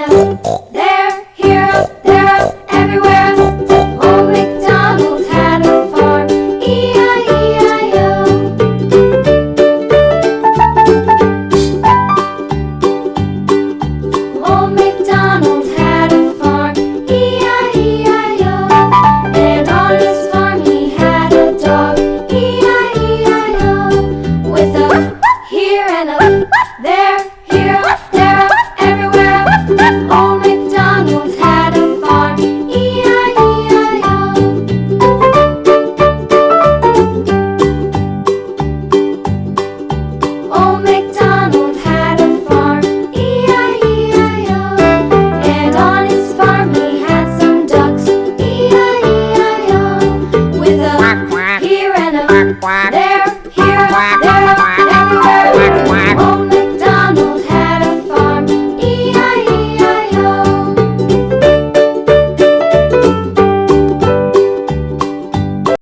and a there, here, there, everywhere. Old MacDonald had a farm, E-I-E-I-O. Old MacDonald had a farm, E-I-E-I-O. And on his farm he had a dog, E-I-E-I-O. With a here and a there, here, there, everywhere. Old MacDonald had a farm, E-I-E-I-O. Old MacDonald had a farm, E-I-E-I-O. And on his farm he had some ducks, E-I-E-I-O. With a here and a there,